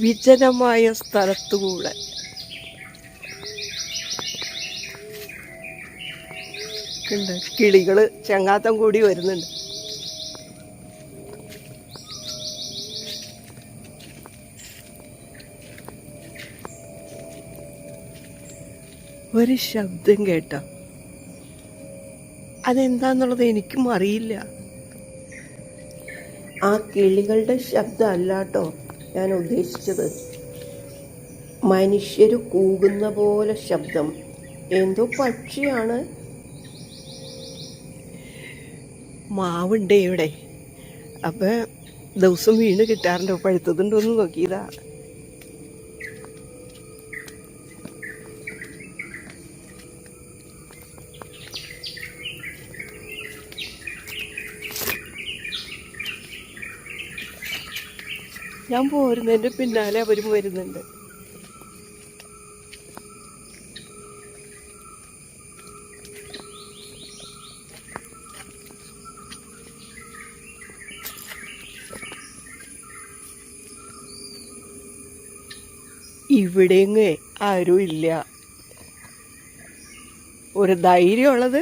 വിജനമായ സ്ഥലത്തുകൂടെ ഉണ്ട് കിളികൾ ചങ്ങാത്തം കൂടി വരുന്നുണ്ട്. ഒരു ശബ്ദം കേട്ട അതെന്താന്നുള്ളത് എനിക്കും അറിയില്ല. ആ കിളികളുടെ ശബ്ദം അല്ലാട്ടോ ഞാൻ ഉദ്ദേശിച്ചത്. മനുഷ്യർ കൂകുന്ന പോലെ ശബ്ദം. എന്തോ പക്ഷിയാണ്. മാവുണ്ട് ഇവിടെ, അപ്പം ദിവസം വീണ് കിട്ടാറുണ്ട്. പഴുത്തതുണ്ടോന്ന് നോക്കിയതാ. ഞാൻ പോരുന്നതിൻ്റെ പിന്നാലെ അവരും വരുന്നുണ്ട്. ഇവിടെങ്ങ് ആരും ഇല്ല. ഒരു ധൈര്യമുള്ളത്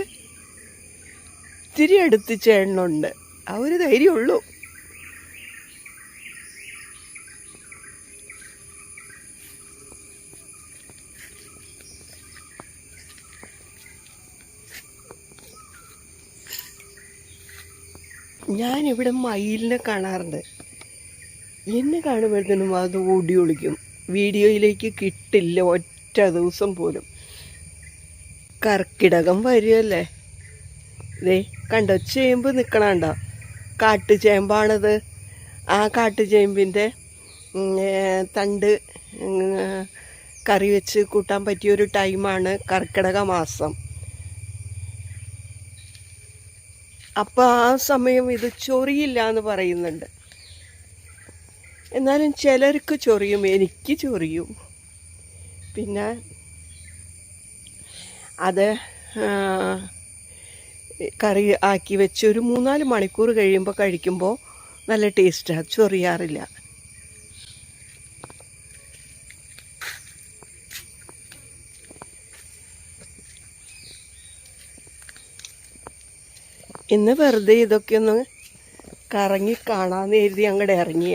ഇത്തിരി അടുത്ത് ചേട്ടനുണ്ട്. ആ ഒരു ധൈര്യമുള്ളൂ. ഞാനിവിടെ മയിലിനെ കാണാറുണ്ട്. എന്നെ കാണുമ്പോഴത്തേനും അത് ഓടി ഒളിക്കും. വീഡിയോയിലേക്ക് കിട്ടില്ല ഒറ്റ ദിവസം പോലും. കർക്കിടകം വരുമല്ലേ, ഇതേ കണ്ടോ ചേമ്പ് നിൽക്കണുണ്ടോ? കാട്ടുചേമ്പാണത്. ആ കാട്ടുചേമ്പിൻ്റെ തണ്ട് കറി വെച്ച് കൂട്ടാൻ പറ്റിയൊരു ടൈമാണ് കർക്കിടക മാസം. അപ്പോൾ ആ സമയം ഇത് ചൊറിയില്ല എന്ന് പറയുന്നുണ്ട്. എന്നാലും ചിലർക്ക് ചൊറിയും, എനിക്ക് ചൊറിയും. പിന്നെ അത് കറി ആക്കി വെച്ച് ഒരു 3-4 മണിക്കൂർ കഴിയുമ്പോൾ കഴിക്കുമ്പോൾ നല്ല ടേസ്റ്റാണ്, ചൊറിയാറില്ല. ഇന്ന് വെറുതെ ഇതൊക്കെ ഒന്ന് കറങ്ങി കാണാമെന്ന് എഴുതി അങ്ങോട്ട് ഇറങ്ങി.